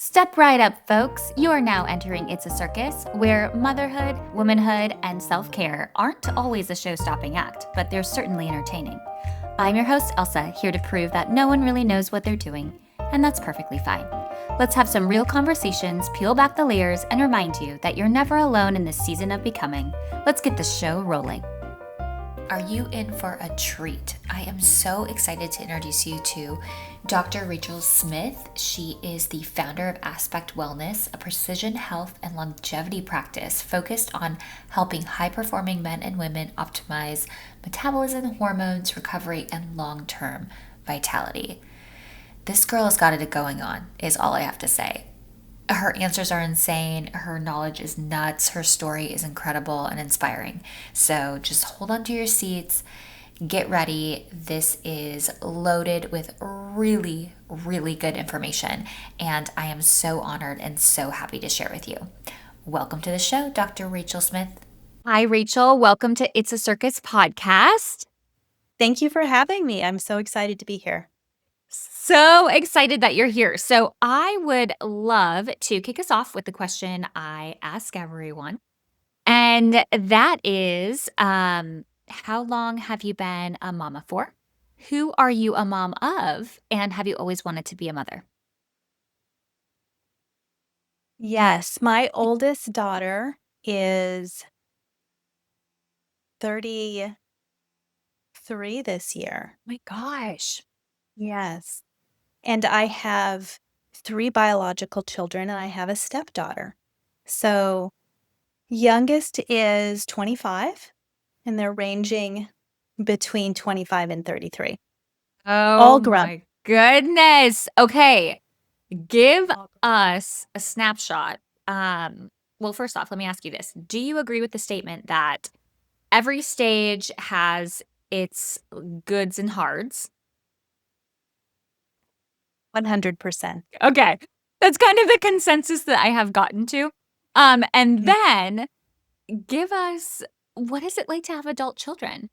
Step right up, folks. You are now entering It's a Circus, where motherhood, womanhood, and self care aren't always a show stopping act, but they're certainly entertaining. I'm your host, Elsa, here to prove that no one really knows what they're doing, and that's perfectly fine. Let's have some real conversations, peel back the layers, and remind you that you're never alone in this season of becoming. Let's get the show rolling. Are you in for a treat? I am so excited to introduce you to Dr. Rachel Smith. She is the founder of Aspect Wellness, a precision health and longevity practice focused on helping high-performing men and women optimize metabolism, hormones, recovery, and long-term vitality. This girl has got it going on, is all I have to say. Her answers are insane. Her knowledge is nuts. Her story is incredible and inspiring. So just hold on to your seats. Get ready. This is loaded with really, really good information. And I am so honored and so happy to share with you. Welcome to the show, Dr. Rachel Smith. Hi, Rachel. Welcome to It's a Circus podcast. Thank you for having me. I'm so excited to be here. So excited that you're here. So I would love to kick us off with the question I ask everyone. And that is, how long have you been a mama for? Who are you a mom of? And have you always wanted to be a mother? Yes, my oldest daughter is 33 this year. My gosh. Yes. And I have 3 biological children, and I have a stepdaughter. So, youngest is 25, and they're ranging between 25 and 33. Oh All grown. my goodness. Okay. Give us a snapshot. Well, first off, let me ask you this. Do you agree with the statement that every stage has its goods and hards? 100%. Okay. That's kind of the consensus that I have gotten to. And Mhm. then give us, what is it like to have adult children?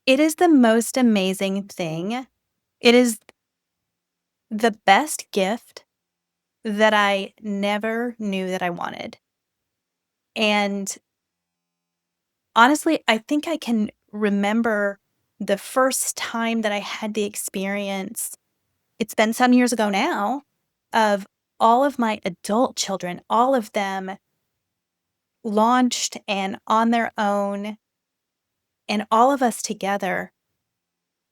It is the most amazing thing. It is the best gift that I never knew that I wanted. And honestly, I think I can remember the first time that I had the experience, it's been some years ago now, of all of my adult children, all of them launched and on their own, and all of us together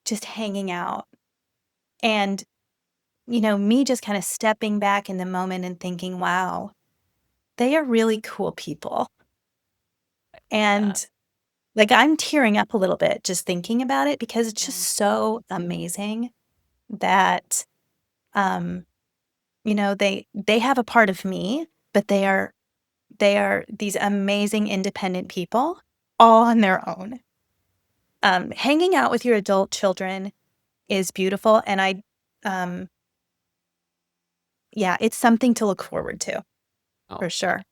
just hanging out. And, me just kind of stepping back in the moment and thinking, wow, they are really cool people. And like, I'm tearing up a little bit just thinking about it because it's just so amazing that, um, they have a part of me, but they are these amazing independent people all on their own. Hanging out with your adult children is beautiful, and um yeah, it's something to look forward to, Oh for sure.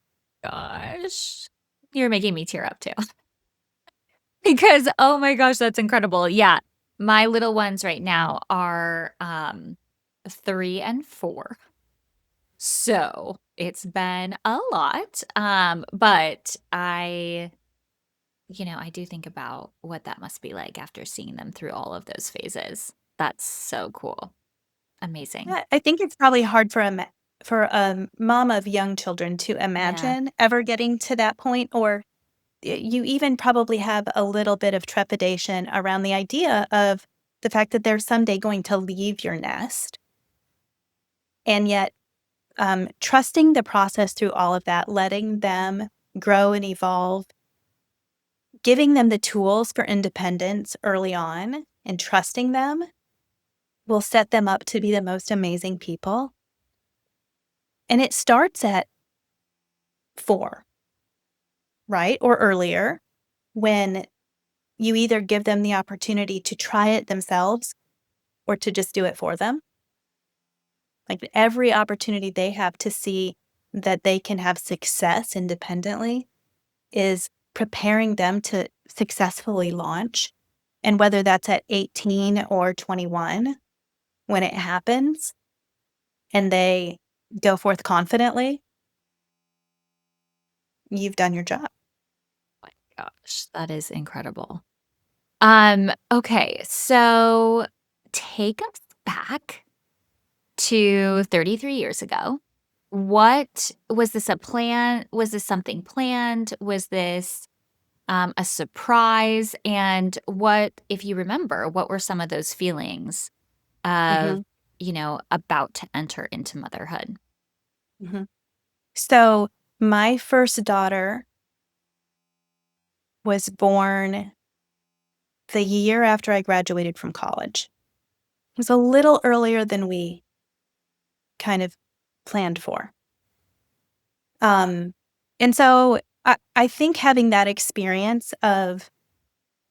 gosh. You're making me tear up too. Because, oh my gosh, that's incredible. Yeah. My little ones right now are 3 and 4. So it's been a lot. But I do think about what that must be like after seeing them through all of those phases. That's so cool. Amazing. Yeah, I think it's probably hard for a mom of young children to Yeah. imagine ever getting to that point, or you even probably have a little bit of trepidation around the idea of the fact that they're someday going to leave your nest. And yet, trusting the process through all of that, letting them grow and evolve, giving them the tools for independence early on, and trusting them will set them up to be the most amazing people. And it starts at 4, right? Or earlier, when you either give them the opportunity to try it themselves or to just do it for them. Like, every opportunity they have to see that they can have success independently is preparing them to successfully launch. And whether that's at 18 or 21, when it happens, and they go forth confidently, you've done your job. My gosh, that is incredible. Okay, so take us back to 33 years ago. What was this a plan? Was this something planned? Was this a surprise? And what, if you remember, what were some of those feelings of, Mhm, about to enter into motherhood? mhm. So, my first daughter was born the year after I graduated from college. It was a little earlier than we kind of planned for. Um, and so I think having that experience of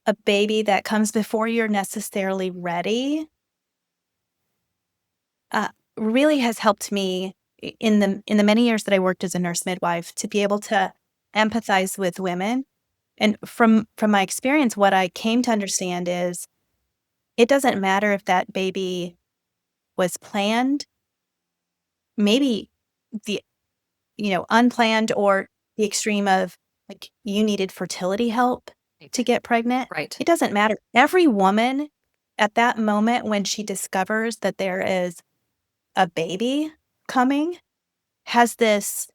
a baby that comes before you're necessarily ready, uh, really has helped me in the many years that I worked as a nurse midwife to be able to empathize with women. And from my experience, what I came to understand is it doesn't matter if that baby was planned, maybe the unplanned or the extreme of, like, you needed fertility help to Right. get pregnant. Right. It doesn't matter. Every woman at that moment when she discovers that there is a baby coming has this,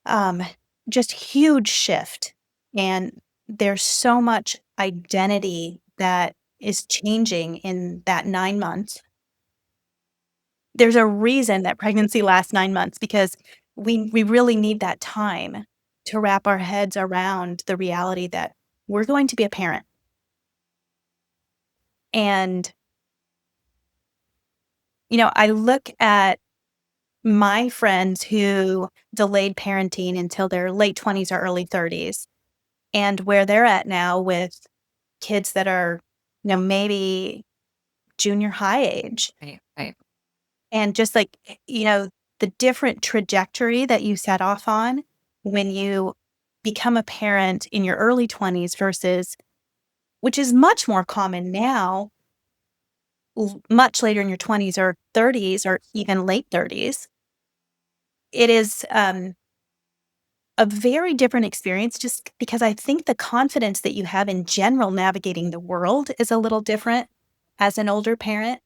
um, just huge shift, and there's so much identity that is changing in that 9 months. There's a reason that pregnancy lasts 9 months because we really need that time to wrap our heads around the reality that we're going to be a parent. And, I look at my friends who delayed parenting until their late 20s or early 30s and where they're at now with kids that are, maybe junior high age. Right. Right. And just like, the different trajectory that you set off on when you become a parent in your early 20s versus, which is much more common now, much later in your 20s or 30s or even late 30s. It is a very different experience just because I think the confidence that you have in general navigating the world is a little different as an older parent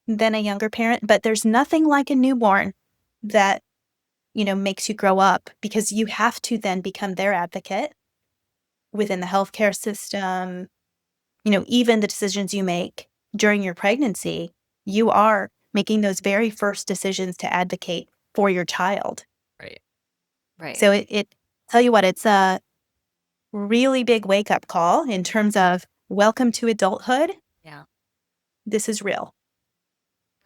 than a younger parent. But there's nothing like a newborn that makes you grow up because you have to then become their advocate within the healthcare system, even the decisions you make during your pregnancy, you are making those very first decisions to advocate for your child. Right. Right. So it tell you what, it's a really big wake up call in terms of welcome to adulthood. Yeah. This is real.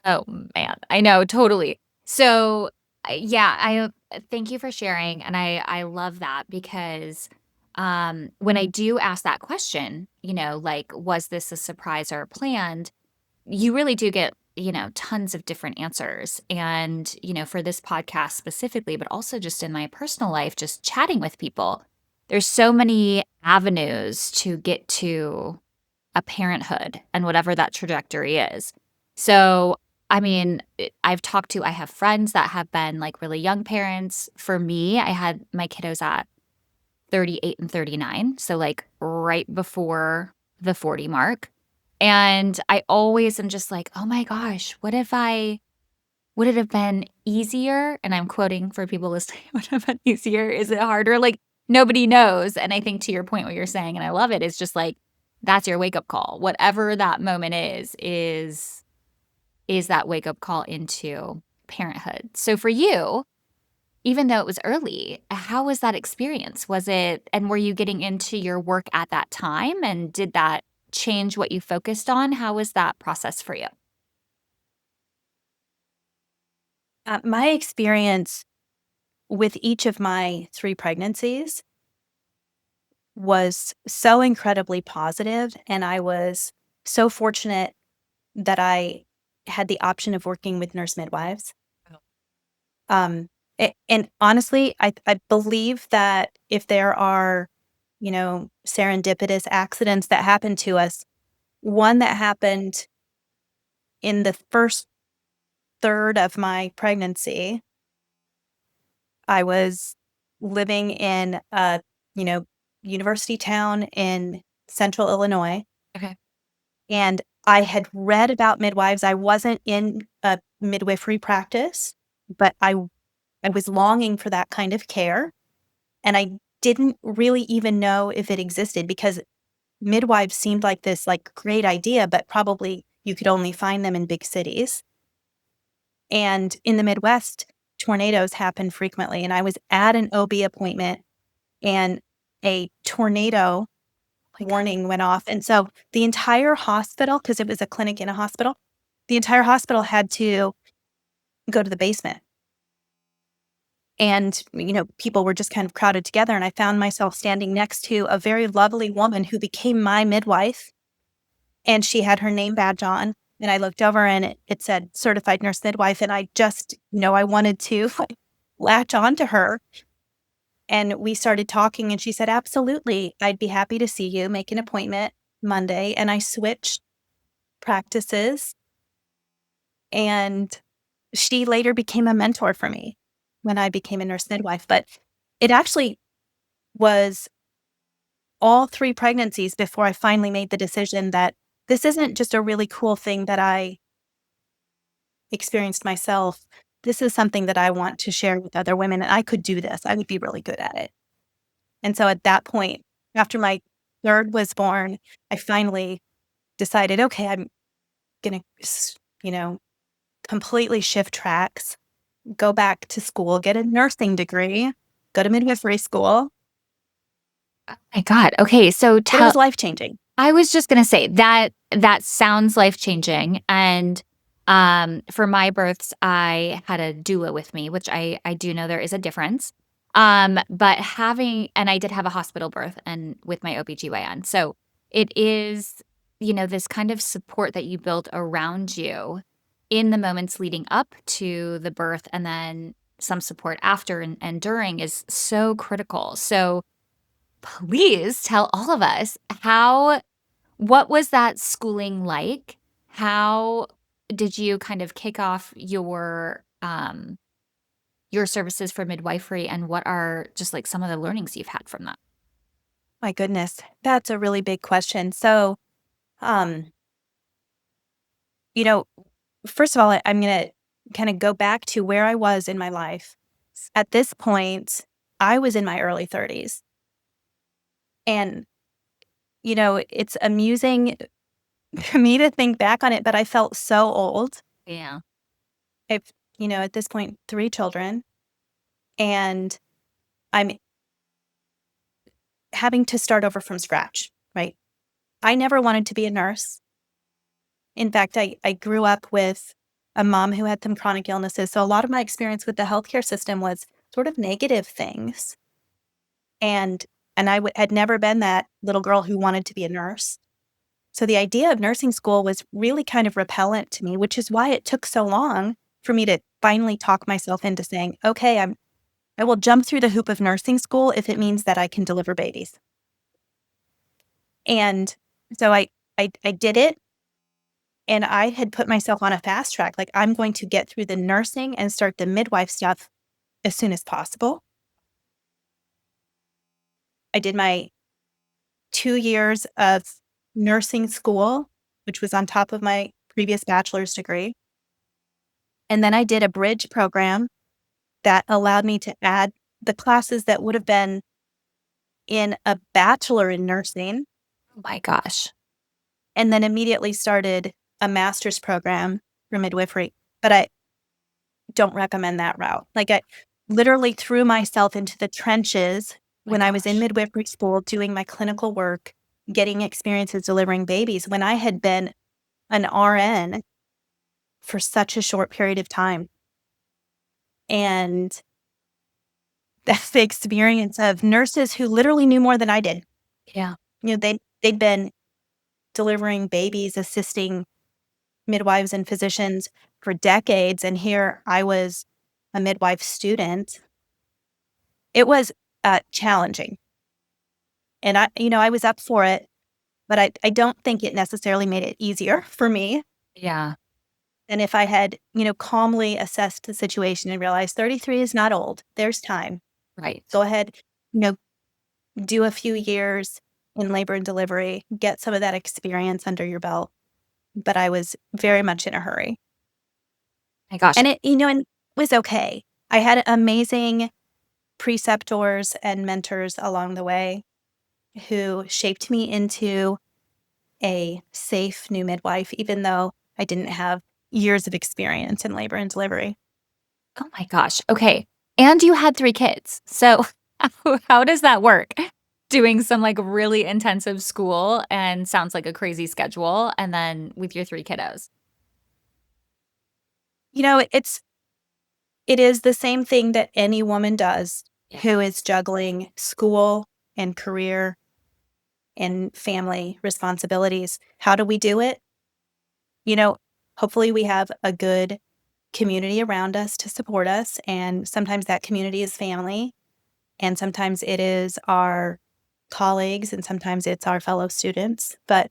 Oh, man. I know, totally. So, yeah, thank you for sharing, and I love that because, when I do ask that question, like, "Was this a surprise or planned?" You really do get, tons of different answers, and, for this podcast specifically, but also just in my personal life, just chatting with people, there's so many avenues to get to a parenthood and whatever that trajectory is. So, I mean, I have friends that have been like really young parents. For me, I had my kiddos at 38 and 39. So, like, right before the 40 mark. And I always am just like, oh my gosh, would it have been easier? And I'm quoting for people listening, would it have been easier? Is it harder? Like, nobody knows. And I think to your point, what you're saying, and I love it, is just like, that's your wake up call. Whatever that moment is that wake up call into parenthood. So for you, even though it was early, how was that experience? And were you getting into your work at that time? And did that change what you focused on? How was that process for you? My experience with each of my 3 pregnancies was so incredibly positive, and I was so fortunate that I had the option of working with nurse midwives. Oh. And honestly, I believe that if there are, serendipitous accidents that happen to us, one that happened in the first third of my pregnancy, I was living in a, university town in central Illinois. Okay. And I had read about midwives. I wasn't in a midwifery practice, but I was longing for that kind of care. And I didn't really even know if it existed because midwives seemed like this great idea, but probably you could only find them in big cities. And in the Midwest, tornadoes happen frequently. And I was at an OB appointment and a tornado warning went off. And so the entire hospital, because it was a clinic in a hospital, the entire hospital had to go to the basement. And, people were just kind of crowded together. And I found myself standing next to a very lovely woman who became my midwife. And she had her name badge on. And I looked over and it said certified nurse midwife. And I just, I wanted to latch onto her. And we started talking and she said, absolutely, I'd be happy to see you, make an appointment Monday. And I switched practices. And she later became a mentor for me when I became a nurse midwife. But it actually was all 3 pregnancies before I finally made the decision that this isn't just a really cool thing that I experienced myself. This is something that I want to share with other women. And I could do this. I would be really good at it. And so at that point, after my third was born, I finally decided, okay, I'm going to, completely shift tracks, go back to school, get a nursing degree, go to midwifery school. Oh my God. Okay. So It was life-changing. I was just going to say that sounds life-changing. And for my births, I had a doula with me, which I do know there is a difference. But and I did have a hospital birth and with my OB GYN. So it is, this kind of support that you build around you in the moments leading up to the birth and then some support after and during is so critical. So please tell all of us what was that schooling like? How did you kind of kick off your services for midwifery, and what are just some of the learnings you've had from that? My goodness, that's a really big question. So, um, you know, first of all, I'm going to kind of go back to where I was in my life. At this point, I was in my early 30s. And, it's amusing for me to think back on it, but I felt so old. Yeah. I've, at this point, 3 children, and I'm having to start over from scratch, right? I never wanted to be a nurse. In fact, I grew up with a mom who had some chronic illnesses. So a lot of my experience with the healthcare system was sort of negative things. And had never been that little girl who wanted to be a nurse. So the idea of nursing school was really kind of repellent to me, which is why it took so long for me to finally talk myself into saying, okay, I will jump through the hoop of nursing school if it means that I can deliver babies. And so I did it. And I had put myself on a fast track. I'm going to get through the nursing and start the midwife stuff as soon as possible. I did my 2 years of nursing school, which was on top of my previous bachelor's degree. And then I did a bridge program that allowed me to add the classes that would have been in a bachelor in nursing. Oh my gosh. And then immediately started a master's program for midwifery. But I don't recommend that route. I literally threw myself into the trenches when I was in midwifery school doing my clinical work, getting experiences delivering babies when I had been an RN for such a short period of time. And that's the experience of nurses who literally knew more than I did. Yeah. They'd been delivering babies, assisting midwives and physicians for decades. And here I was a midwife student. It was challenging. And I was up for it, but I don't think it necessarily made it easier for me. Yeah. than if I had, calmly assessed the situation and realized 33 is not old. There's time. Right. Go ahead, you know, do a few years in labor and delivery, get some of that experience under your belt. But I was very much in a hurry. My gosh. And it was okay. I had amazing preceptors and mentors along the way who shaped me into a safe new midwife, even though I didn't have years of experience in labor and delivery. Oh my gosh. Okay. And you had 3 kids. So how does that work? Doing some, like, really intensive school and sounds like a crazy schedule, and then with your 3 kiddos. It is the same thing that any woman does Yeah. who is juggling school and career and family responsibilities. How do we do it? You know, hopefully we have a good community around us to support us, and sometimes that community is family, and sometimes it is our colleagues, and sometimes it's our fellow students. But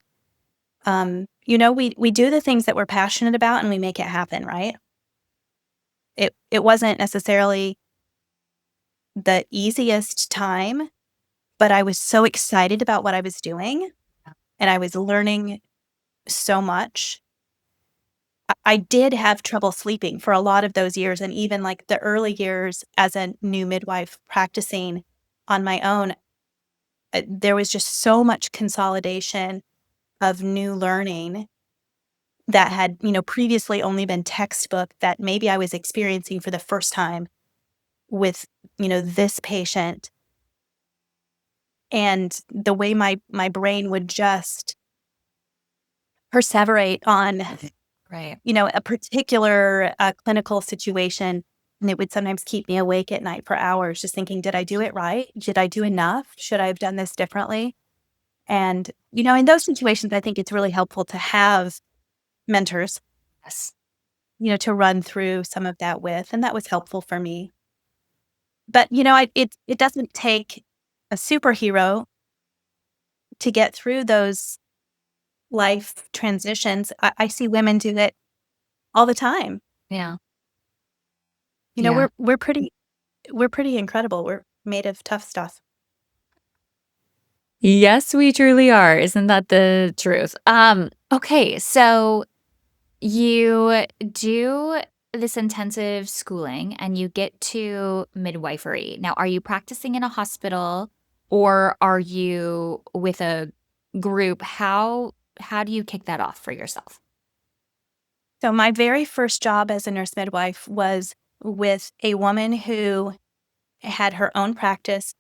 we do the things that we're passionate about and we make it happen, right? It wasn't necessarily the easiest time, but I was so excited about what I was doing, Yeah. and I was learning so much. I did have trouble sleeping for a lot of those years, and even, like, the early years as a new midwife practicing on my own, there was just so much consolidation of new learning that had, previously only been textbook that maybe I was experiencing for the first time with, this patient, and the way my brain would just perseverate on, Right. a particular, clinical situation, and it would sometimes keep me awake at night for hours just thinking, "Did I do it right? Did I do enough? Should I have done this differently?" And, in those situations, I think it's really helpful to have mentors, Yes. to run through some of that with, and that was helpful for me. But, it doesn't take a superhero to get through those life transitions. I see women do it all the time. Yeah. You know, Yeah. we're pretty incredible. We're made of tough stuff. Yes, we truly are. Isn't that the truth? Okay, so you do this intensive schooling and you get to midwifery. Now, are you practicing in a hospital or are you with a group? How do you kick that off for yourself? So my very first job as a nurse midwife was with a woman who had her own practice.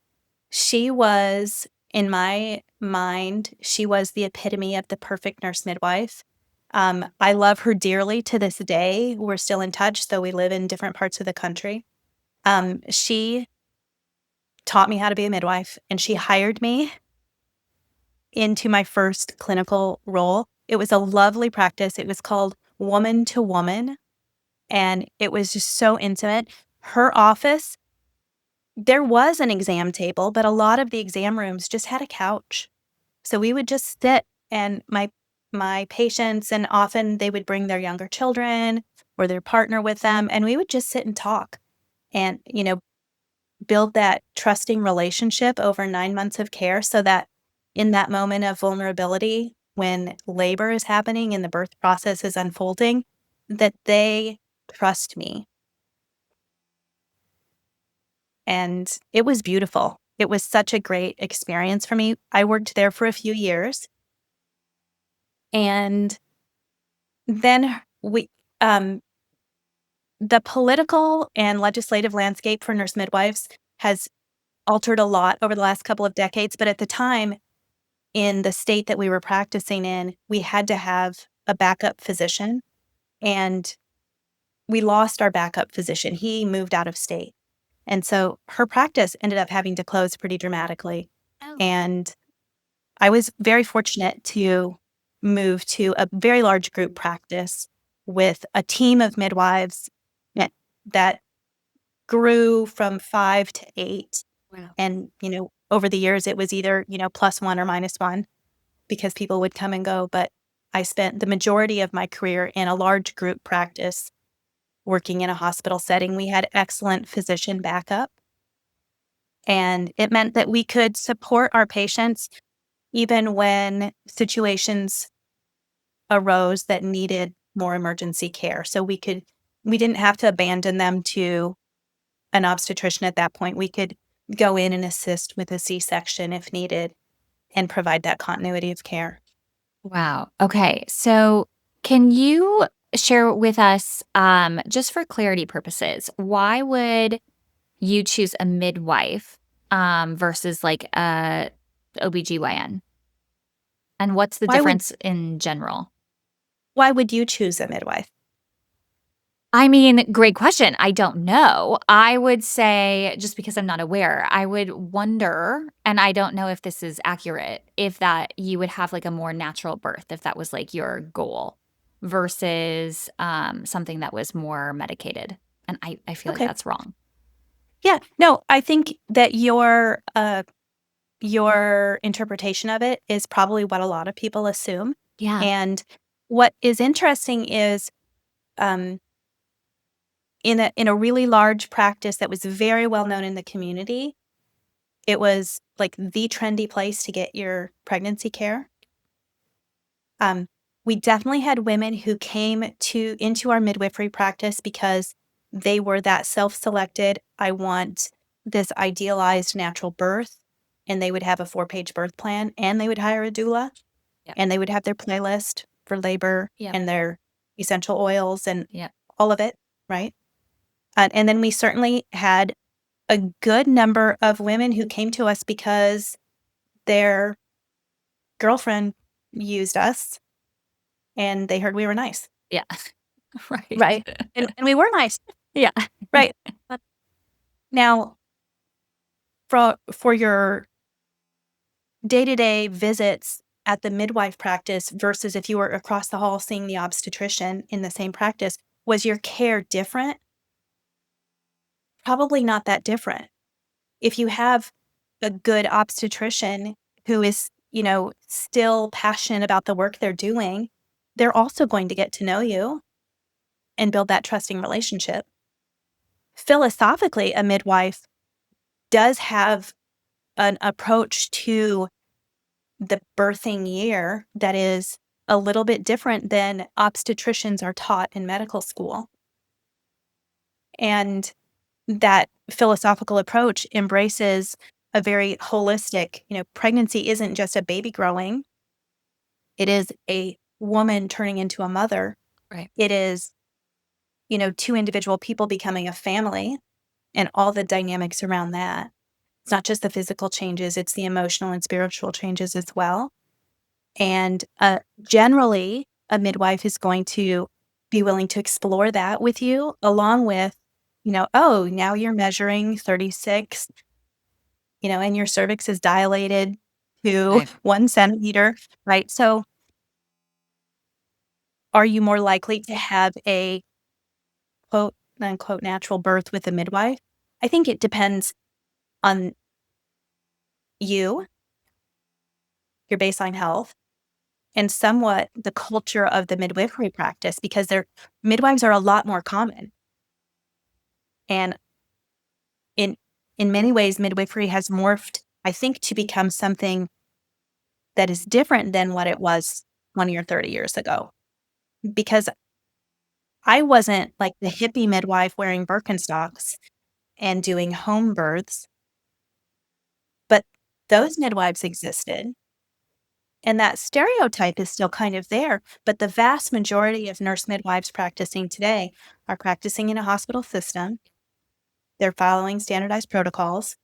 She was, in my mind, she was the epitome of the perfect nurse midwife. I love her dearly to this day. We're still in touch, though we live in different parts of the country. She taught me how to be a midwife, and she hired me into my first clinical role. It was a lovely practice. It was called Woman to Woman, and it was just so intimate. Her office, there was an exam table, but a lot of the exam rooms just had a couch. So we would just sit, and my patients, and often they would bring their younger children or their partner with them, and we would just sit and talk and, build that trusting relationship over 9 months of care so that in that moment of vulnerability, when labor is happening and the birth process is unfolding, that they trust me. And it was beautiful. It was such a great experience for me. I worked there for a few years, and then um, the political and legislative landscape for nurse midwives has altered a lot over the last couple of decades. But at the time, in the state that we were practicing in, we had to have a backup physician, and we lost our backup physician. He moved out of state. And so her practice ended up having to close pretty dramatically. Oh. And I was very fortunate to move to a very large group practice with a team of midwives that grew from 5 to 8. Wow. And, over the years, it was either, +1 or -1 because people would come and go. But I spent the majority of my career in a large group practice working in a hospital setting. We had excellent physician backup, and it meant that we could support our patients even when situations arose that needed more emergency care. So we didn't have to abandon them to an obstetrician at that point. We could go in and assist with a C-section if needed and provide that continuity of care. Wow. Okay. So can you share with us, just for clarity purposes, why would you choose a midwife versus like a OB GYN? And what's the Why would difference in general? why would you choose a midwife? I mean, great question. I don't know. I would say, just because I'm not aware, I would wonder, and I don't know if this is accurate, if that you would have like a more natural birth, if that was like your goal versus something that was more medicated. And I feel like Okay. that's wrong. Yeah. No, I think that your interpretation of it is probably what a lot of people assume. Yeah. And what is interesting is, um, in a really large practice that was very well known in the community, it was like the trendy place to get your pregnancy care. Um, we definitely had women who came into our midwifery practice because they were that self-selected, I want this idealized natural birth, and they would have a 4-page birth plan, and they would hire a doula, Yep. and they would have their playlist for labor Yep. and their essential oils and Yep. all of it, right? And then we certainly had a good number of women who came to us because their girlfriend used us and they heard we were nice. Yeah. Right. Right. And we were nice. Yeah. Right. Now, for your day-to-day visits at the midwife practice versus if you were across the hall seeing the obstetrician in the same practice, was your care different? Probably not that different. If you have a good obstetrician who is, still passionate about the work they're doing, they're also going to get to know you and build that trusting relationship. Philosophically, a midwife does have an approach to the birthing year that is a little bit different than obstetricians are taught in medical school. And that philosophical approach embraces a very holistic, pregnancy isn't just a baby growing, it is a woman turning into a mother. Right. It is, two individual people becoming a family and all the dynamics around that. It's not just the physical changes, it's the emotional and spiritual changes as well. And generally, a midwife is going to be willing to explore that with you, along with, oh, now you're measuring 36, and your cervix is dilated to Right. 1 centimeter, right? So, are you more likely to have a quote unquote natural birth with a midwife? I think it depends on you, your baseline health, and somewhat the culture of the midwifery practice because midwives are a lot more common. And in in many ways, midwifery has morphed, I think, to become something that is different than what it was 20 or 30 years ago. Because I wasn't like the hippie midwife wearing Birkenstocks and doing home births, but those midwives existed. And that stereotype is still kind of there, but the vast majority of nurse midwives practicing today are practicing in a hospital system. They're following standardized protocols.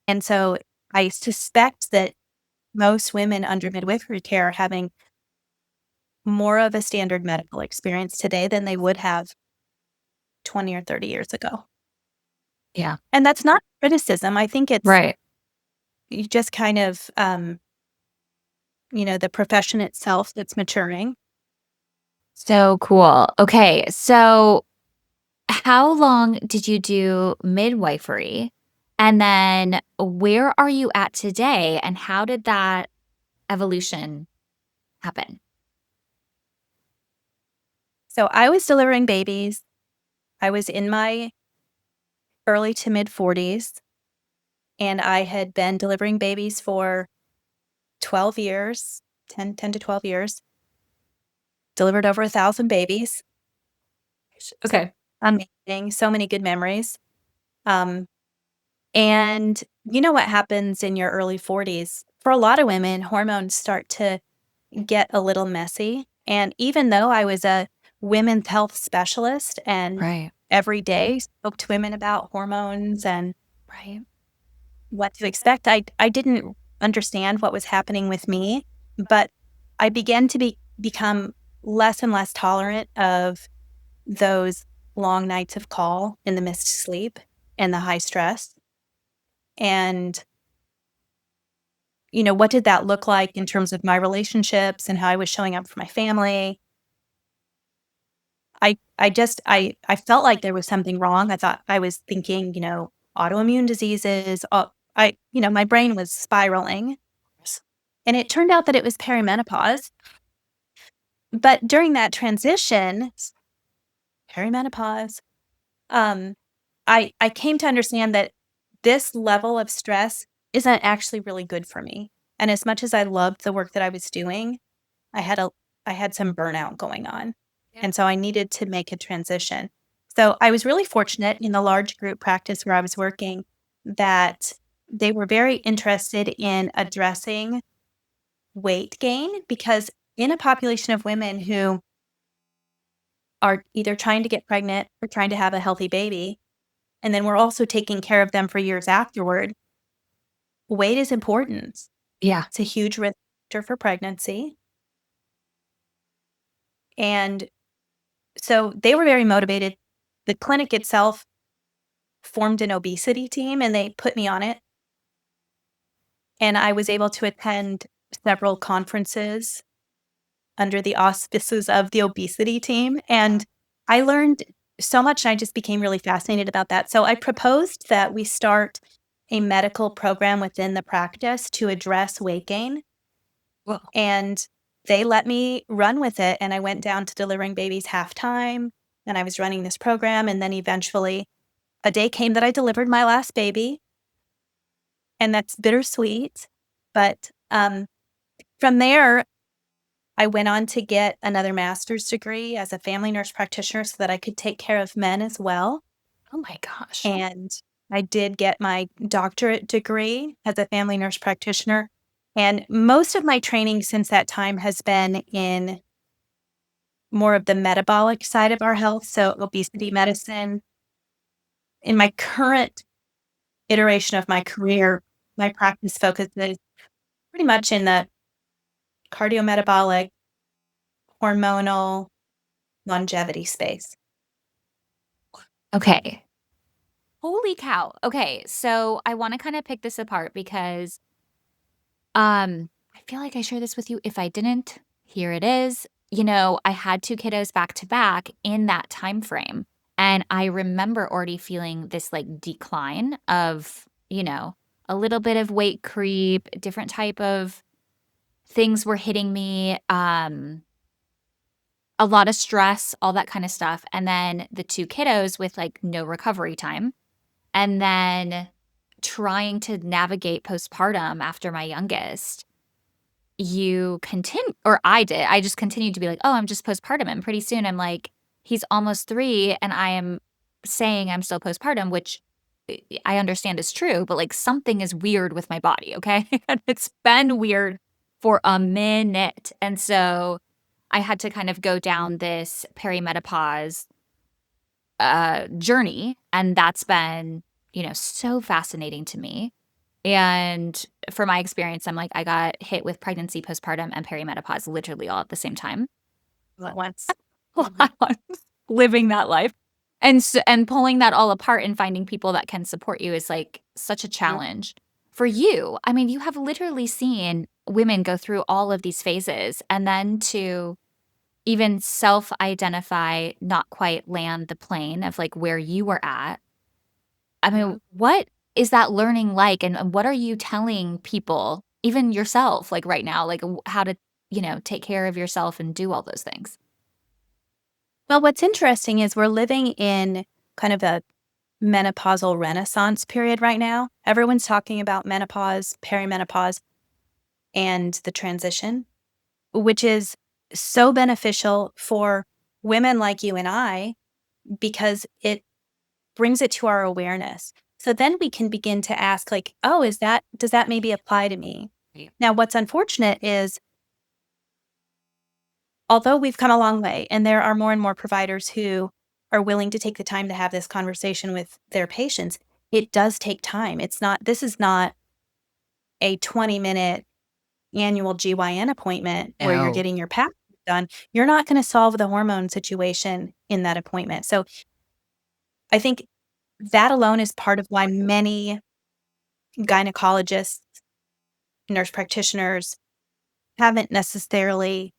And so I suspect that most women under midwifery care are having more of a standard medical experience today than they would have 20 or 30 years ago. Yeah. And that's not criticism. I think it's Right. you just kind of, the profession itself that's maturing. So cool. Okay. So how long did you do midwifery? And then where are you at today? And how did that evolution happen? So I was delivering babies. I was in my early to mid 40s, and I had been delivering babies for 12 years, 10 to 12 years, delivered over 1,000 babies. So Okay. amazing. So many good memories. Um, and you know what happens in your early 40s? For a lot of women, hormones start to get a little messy. And even though I was a women's health specialist and Right. every day spoke to women about hormones and Right. what to expect, I didn't understand what was happening with me, but I began to become less and less tolerant of those long nights of call in the missed sleep and the high stress. And, what did that look like in terms of my relationships and how I was showing up for my family? I felt like there was something wrong. I thought I was thinking, autoimmune diseases. My brain was spiraling. And it turned out that it was perimenopause. But during that transition, perimenopause, um, I came to understand that this level of stress isn't actually really good for me. And as much as I loved the work that I was doing, I had a I had some burnout going on. And so I needed to make a transition. So I was really fortunate in the large group practice where I was working that they were very interested in addressing weight gain because in a population of women who are either trying to get pregnant or trying to have a healthy baby, and then we're also taking care of them for years afterward, weight is important. Yeah. It's a huge risk factor for pregnancy. And so they were very motivated. The clinic itself formed an obesity team and they put me on it. And I was able to attend several conferences under the auspices of the obesity team. And I learned so much and I just became really fascinated about that. So I proposed that we start a medical program within the practice to address weight gain. Well, And they let me run with it. And I went down to delivering babies half time. And I was running this program. And then eventually a day came that I delivered my last baby. And that's bittersweet. But from there, I went on to get another master's degree as a family nurse practitioner so that I could take care of men as well. oh my gosh. And I did get my doctorate degree as a family nurse practitioner. And most of my training since that time has been in more of the metabolic side of our health, so obesity medicine. In my current iteration of my career, my practice focuses pretty much in the cardiometabolic, hormonal, longevity space. Okay. Holy cow. Okay. So I want to kind of pick this apart because I feel like I shared this with you. If I didn't, here it is. I had 2 kiddos back to back in that time frame. And I remember already feeling this like decline of, a little bit of weight creep, different type of things were hitting me, a lot of stress, all that kind of stuff. And then the 2 kiddos with like no recovery time. And then trying to navigate postpartum after my youngest, you continue, or I did. I just continued to be like, oh, I'm just postpartum. And pretty soon I'm like, he's almost 3 and I am saying I'm still postpartum, which I understand is true, but like something is weird with my body. Okay. And it's been weird for a minute. And so I had to kind of go down this perimenopause journey. And that's been, so fascinating to me. And for my experience, I'm like, I got hit with pregnancy, postpartum, and perimenopause literally all at the same time. All at once. While I was living that life. And pulling that all apart and finding people that can support you is like such a challenge. For you, I mean, you have literally seen women go through all of these phases and then to even self-identify, not quite land the plane of like where you were at. I mean, what is that learning like? And what are you telling people, even yourself, like right now, like how to, take care of yourself and do all those things? Well, what's interesting is we're living in kind of a menopausal renaissance period right now. Everyone's talking about menopause, perimenopause, and the transition, which is so beneficial for women like you and I because it brings it to our awareness. So then we can begin to ask, like, oh, does that maybe apply to me? Right. Now, what's unfortunate is, although we've come a long way and there are more and more providers who are willing to take the time to have this conversation with their patients, it does take time. This is not a 20-minute annual GYN appointment where you're No. getting your pap done. You're not going to solve the hormone situation in that appointment. So I think that alone is part of why many gynecologists, nurse practitioners haven't necessarily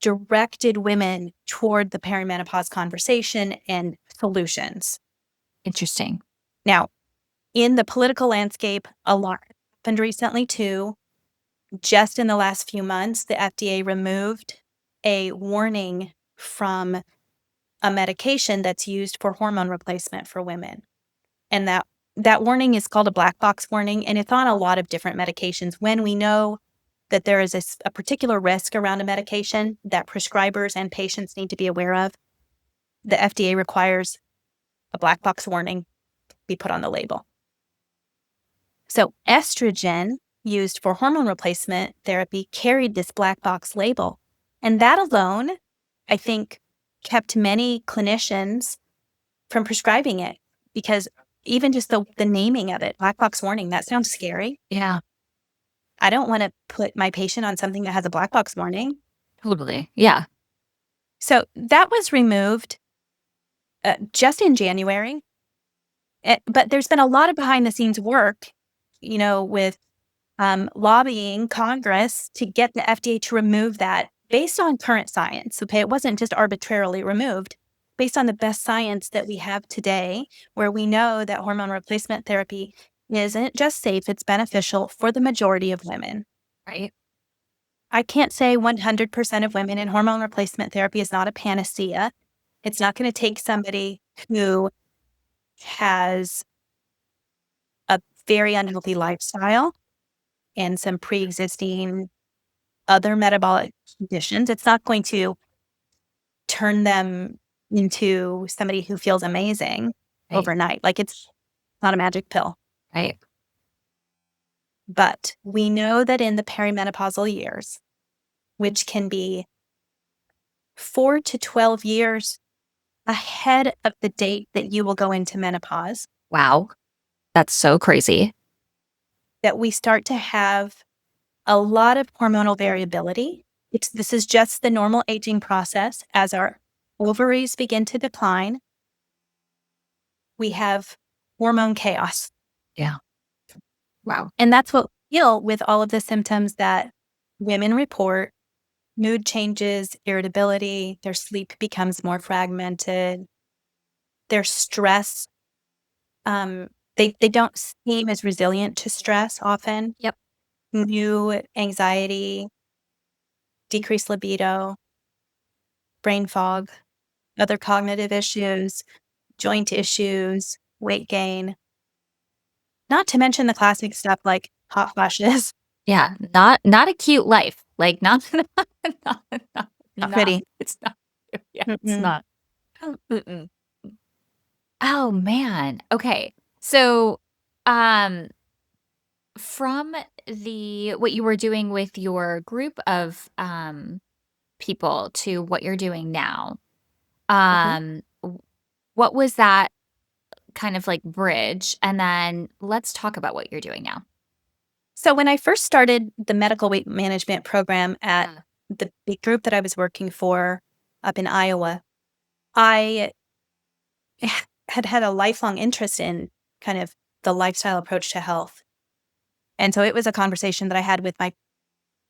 directed women toward the perimenopause conversation and solutions. Interesting. Now, in the political landscape, a lot happened recently too. Just in the last few months, the FDA removed a warning from a medication that's used for hormone replacement for women. And that warning is called a black box warning, and it's on a lot of different medications. When we know that there is a particular risk around a medication that prescribers and patients need to be aware of, the FDA requires a black box warning be put on the label. So estrogen used for hormone replacement therapy carried this black box label. And that alone, I think, kept many clinicians from prescribing it because even just the naming of it, black box warning, that sounds scary. Yeah, I don't want to put my patient on something that has a black box warning. totally. Yeah. So that was removed just in January. But there's been a lot of behind the scenes work, with lobbying Congress to get the FDA to remove that based on current science. Okay. It wasn't just arbitrarily removed based on the best science that we have today, where we know that hormone replacement therapy isn't just safe, it's beneficial for the majority of women. Right. I can't say 100% of women in hormone replacement therapy is not a panacea. It's not going to take somebody who has a very unhealthy lifestyle and some pre-existing other metabolic conditions. It's not going to turn them into somebody who feels amazing Right. overnight. Like, it's not a magic pill. Right. But we know that in the perimenopausal years, which can be 4 to 12 years ahead of the date that you will go into menopause, Wow. That's so crazy. that we start to have a lot of hormonal variability. This is just the normal aging process. As our ovaries begin to decline, we have hormone chaos. Yeah. Wow. And that's what we feel with all of the symptoms that women report: mood changes, irritability, their sleep becomes more fragmented, their stress. They don't seem as resilient to stress often. Yep. New anxiety, decreased libido, brain fog, other cognitive issues, joint issues, weight gain, not to mention the classic stuff like hot flashes. Yeah. Not a cute life. Like not not, not, Not not pretty. it's not. Yeah, it's Mm-mm. not. Mm-mm. Oh man. Okay. So, um, from the what you were doing with your group of people to what you're doing now, Mhm. w- what was that kind of like bridge? And then let's talk about what you're doing now. So when I first started the medical weight management program at Yeah. the big group that I was working for up in Iowa, I had a lifelong interest in kind of the lifestyle approach to health. And so it was a conversation that I had with my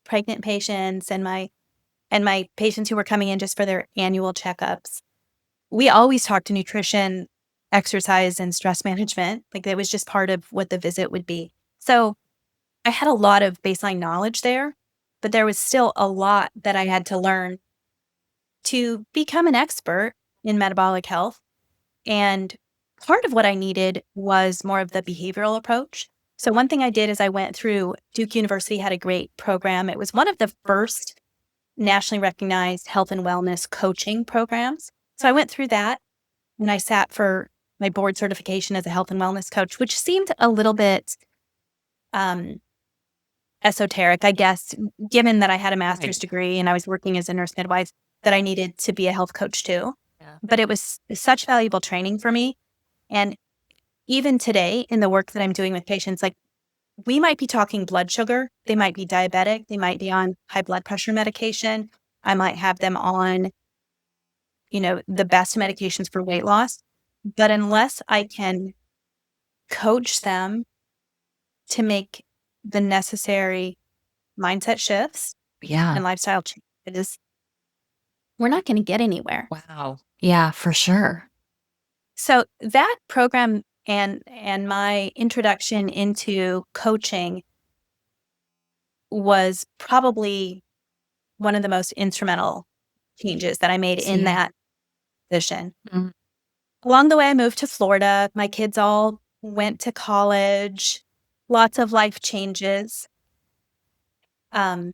pregnant patients and my patients who were coming in just for their annual checkups. We always talked to nutrition, exercise, and stress management. Like, that was just part of what the visit would be. So I had a lot of baseline knowledge there, but there was still a lot that I had to learn to become an expert in metabolic health. And part of what I needed was more of the behavioral approach. So one thing I did is I went through Duke University had a great program. It was one of the first nationally recognized health and wellness coaching programs. So I went through that and I sat for my board certification as a health and wellness coach, which seemed a little bit esoteric, I guess, given that I had a master's degree and I was working as a nurse midwife, that I needed to be a health coach too. Yeah. But it was such valuable training for me. And even today in the work that I'm doing with patients, like we might be talking blood sugar, they might be diabetic, they might be on high blood pressure medication. I might have them on, the best medications for weight loss. But unless I can coach them to make the necessary mindset shifts Yeah. and lifestyle changes, we're not going to get anywhere. Wow. Yeah, for sure. So that program and my introduction into coaching was probably one of the most instrumental changes that I made in that position. Mm. Along the way, I moved to Florida. My kids all went to college, lots of life changes. But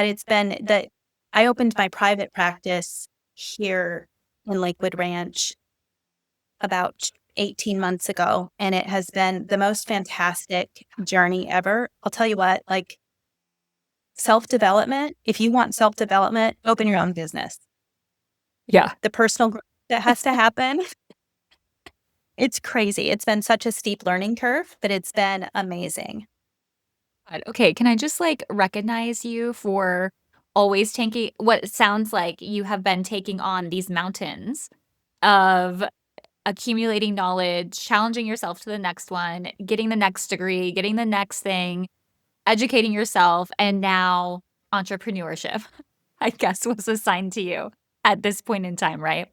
it's been that I opened my private practice here in Lakewood Ranch about 18 months ago, and it has been the most fantastic journey ever. I'll tell you what, like self-development, if you want self-development, open your own business. Yeah. The personal growth that has to happen, it's crazy. It's been such a steep learning curve, but it's been amazing. Okay, can I just recognize you for always taking what sounds like you have been taking on these mountains of accumulating knowledge, challenging yourself to the next one, getting the next degree, getting the next thing, educating yourself, and now entrepreneurship, I guess, was assigned to you at this point in time, right?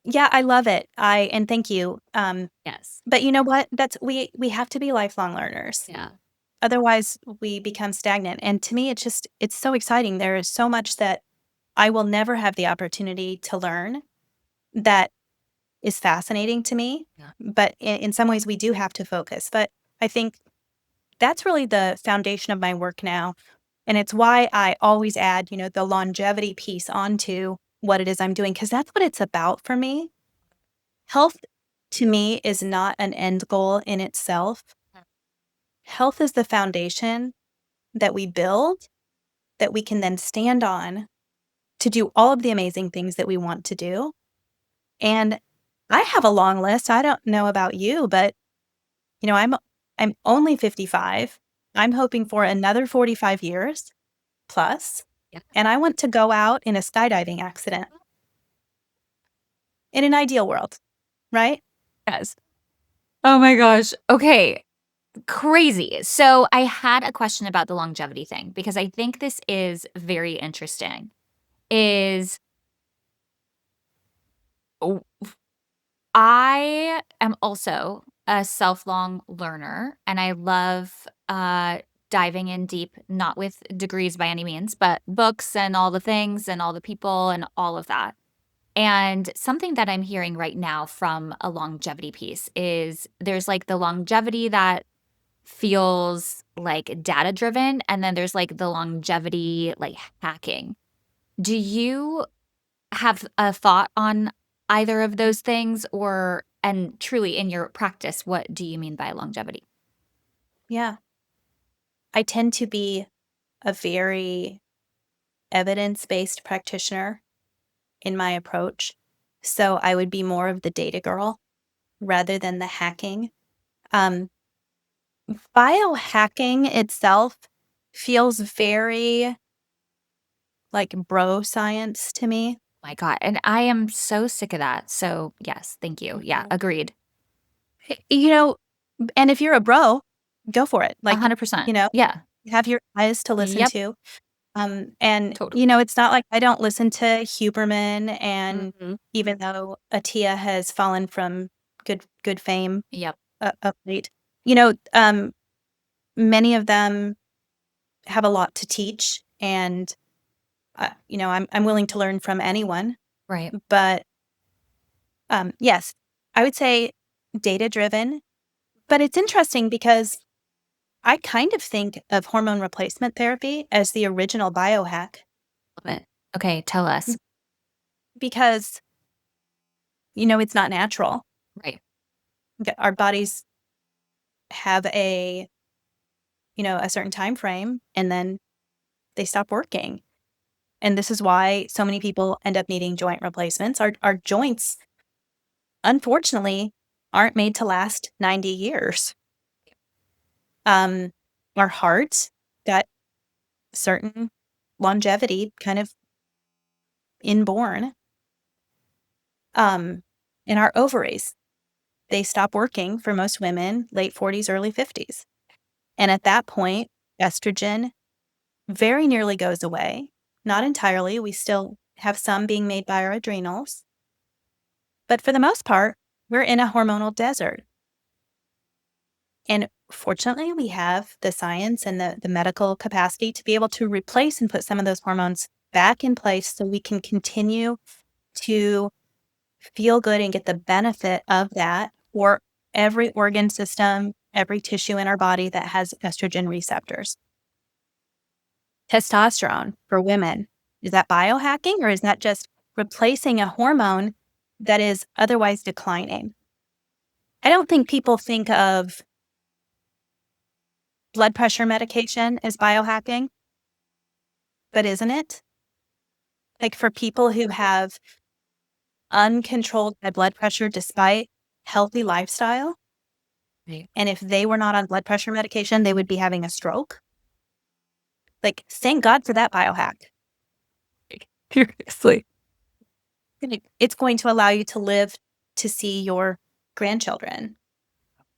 Yeah, I love it. And thank you. Yes. But you know what? That's we have to be lifelong learners. Yeah. Otherwise, we become stagnant. And to me, it's so exciting. There is so much that I will never have the opportunity to learn that is fascinating to me. Yeah. But in some ways, we do have to focus. But I think that's really the foundation of my work now. And it's why I always add, the longevity piece onto what it is I'm doing, because that's what it's about for me. Health to me is not an end goal in itself. Health is the foundation that we build that we can then stand on to do all of the amazing things that we want to do. And I have a long list. I don't know about you, but I'm only 55. I'm hoping for another 45 years plus. Yeah. And I want to go out in a skydiving accident. In an ideal world, right? Yes. Oh my gosh. Okay. Crazy. So I had a question about the longevity thing because I think this is very interesting. Is oh, I am also a self-long learner and I love diving in deep, not with degrees by any means, but books and all the things and all the people and all of that. And something that I'm hearing right now from a longevity piece is there's the longevity that feels data driven, and then there's the longevity hacking. Do you have a thought on either of those things, and truly in your practice, what do you mean by longevity? Yeah. I tend to be a very evidence-based practitioner in my approach. So I would be more of the data girl rather than the hacking. Um, Biohacking itself feels very like bro science to me. My God, and I am so sick of that. So yes, thank you. Yeah, agreed. You know, and if you're a bro, go for it. 100%. Yeah. Have your eyes to listen Yep. to. And Totally. it's not like I don't listen to Huberman, and Mhm. even though Atia has fallen from good fame Yep. of late, you know, um, many of them have a lot to teach, and I'm willing to learn from anyone. Right. But yes, I would say data-driven. But it's interesting because I kind of think of hormone replacement therapy as the original biohack Love it. Okay, tell us. because, it's not natural. Right. Our bodies have a certain time frame, and then they stop working. And this is why so many people end up needing joint replacements. Our joints, unfortunately, aren't made to last 90 years. Um, our hearts got certain longevity kind of inborn. In our ovaries, they stop working for most women late 40s, early 50s. And at that point, estrogen very nearly goes away. Not entirely. We still have some being made by our adrenals. But for the most part, we're in a hormonal desert. And fortunately, we have the science and the medical capacity to be able to replace and put some of those hormones back in place so we can continue to feel good and get the benefit of that for every organ system, every tissue in our body that has estrogen receptors. Testosterone for women, is that biohacking or is that just replacing a hormone that is otherwise declining? I don't think people think of blood pressure medication as biohacking, but isn't it? Like for people who have uncontrolled high blood pressure despite healthy lifestyle, Right. and if they were not on blood pressure medication, they would be having a stroke. Like, thank God for that biohack. Seriously. It's going to allow you to live to see your grandchildren.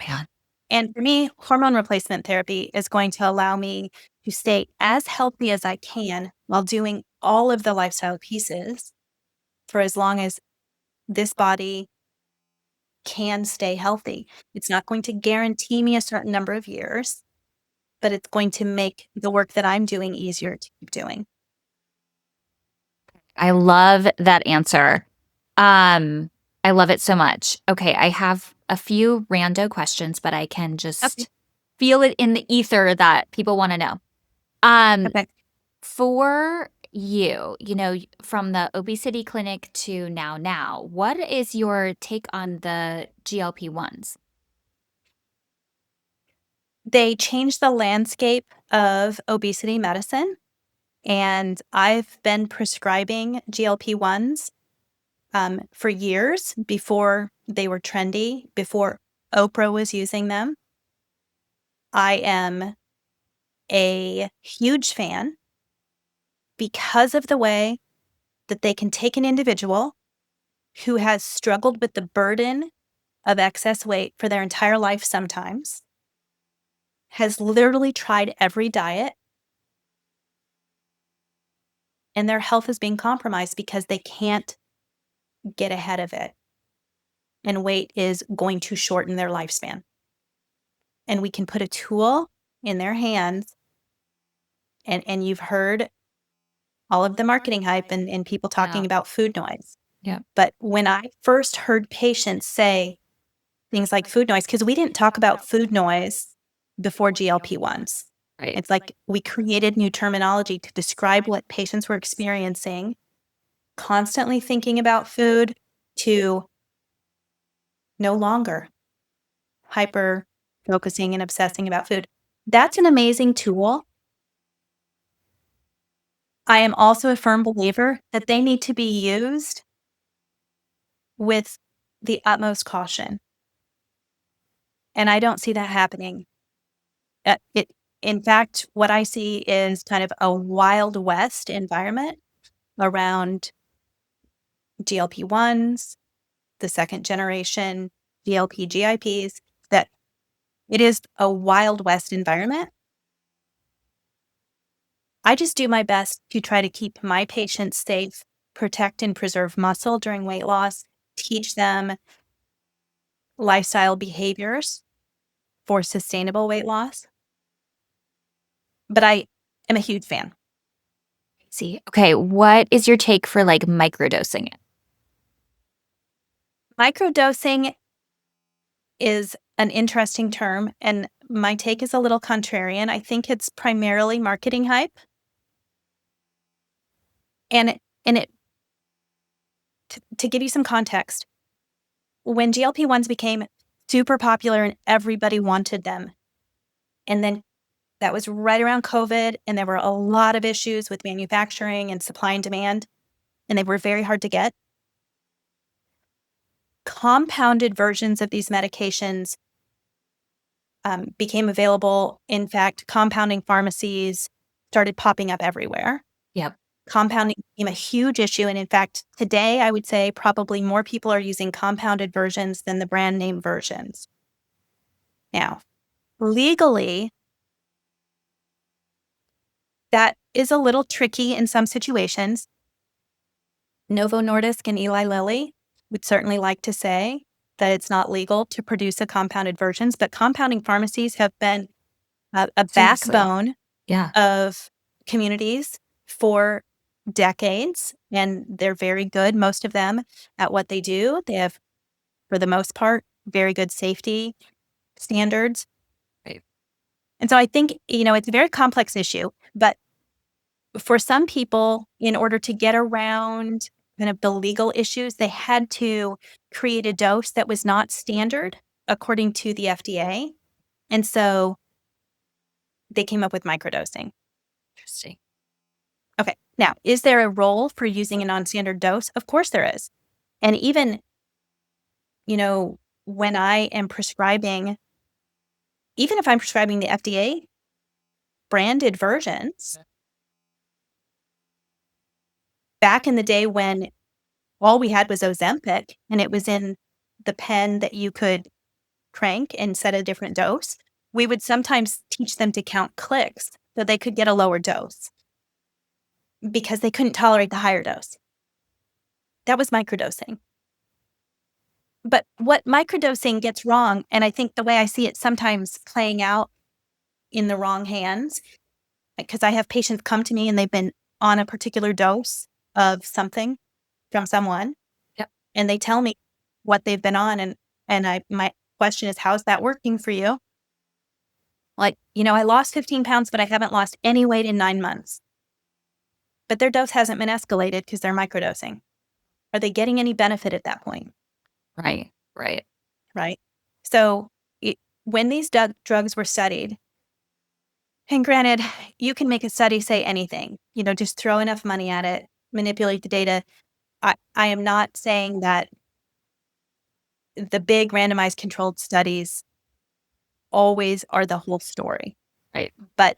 Man. And for me, hormone replacement therapy is going to allow me to stay as healthy as I can while doing all of the lifestyle pieces for as long as this body can stay healthy. It's not going to guarantee me a certain number of years, but it's going to make the work that I'm doing easier to keep doing. I love that answer. I love it so much. Okay, I have a few rando questions, but I can just Okay. feel it in the ether that people want to know. Um, Okay. for you, from the obesity clinic to now, what is your take on the GLP-1s? They changed the landscape of obesity medicine, and I've been prescribing GLP-1s for years before they were trendy, before Oprah was using them. I am a huge fan because of the way that they can take an individual who has struggled with the burden of excess weight for their entire life sometimes, has literally tried every diet, and their health is being compromised because they can't get ahead of it. And weight is going to shorten their lifespan. And we can put a tool in their hands, and you've heard all of the marketing hype and people talking Yeah. about food noise. Yeah. But when I first heard patients say things like food noise, because we didn't talk about food noise before GLP-1s. Right. It's like we created new terminology to describe what patients were experiencing, constantly thinking about food to no longer hyper focusing and obsessing about food. That's an amazing tool. I am also a firm believer that they need to be used with the utmost caution. And I don't see that happening. In fact, what I see is kind of a Wild West environment around GLP-1s, the second generation GLP GIPs, that it is a Wild West environment. I just do my best to try to keep my patients safe, protect and preserve muscle during weight loss, teach them lifestyle behaviors for sustainable weight loss. But I am a huge fan. See. Okay, what is your take for like microdosing it? Microdosing is an interesting term, and my take is a little contrarian. I think it's primarily marketing hype. And it to give you some context, when GLP-1s became super popular and everybody wanted them, and then that was right around COVID, and there were a lot of issues with manufacturing and supply and demand, and they were very hard to get. Compounded versions of these medications became available. In fact, compounding pharmacies started popping up everywhere. Yep. Compounding became a huge issue, and in fact, today, I would say probably more people are using compounded versions than the brand name versions. Now, legally, that is a little tricky in some situations. Novo Nordisk and Eli Lilly would certainly like to say that it's not legal to produce a compounded versions, but compounding pharmacies have been a Seriously. backbone Yeah. of communities for decades, and they're very good, most of them, at what they do. They have, for the most part, very good safety standards. Right. And so I think, it's a very complex issue, but for some people, in order to get around kind of the legal issues, they had to create a dose that was not standard according to the FDA. And so they came up with microdosing. Interesting. Okay. Now, is there a role for using a non-standard dose? Of course there is. And even, when I am prescribing, even if I'm prescribing the FDA branded versions, back in the day when all we had was Ozempic and it was in the pen that you could crank and set a different dose, we would sometimes teach them to count clicks so they could get a lower dose because they couldn't tolerate the higher dose. That was microdosing. But what microdosing gets wrong, and I think the way I see it sometimes playing out in the wrong hands, because I have patients come to me and they've been on a particular dose of something from someone, Yep. and they tell me what they've been on, and my question is, how's that working for you? Like, I lost 15 pounds, but I haven't lost any weight in 9 months. But their dose hasn't been escalated because they're microdosing. Are they getting any benefit at that point? Right. Right. Right? So when these drugs were studied, and granted, you can make a study say anything, just throw enough money at it, manipulate the data. I am not saying that the big randomized controlled studies always are the whole story. Right. But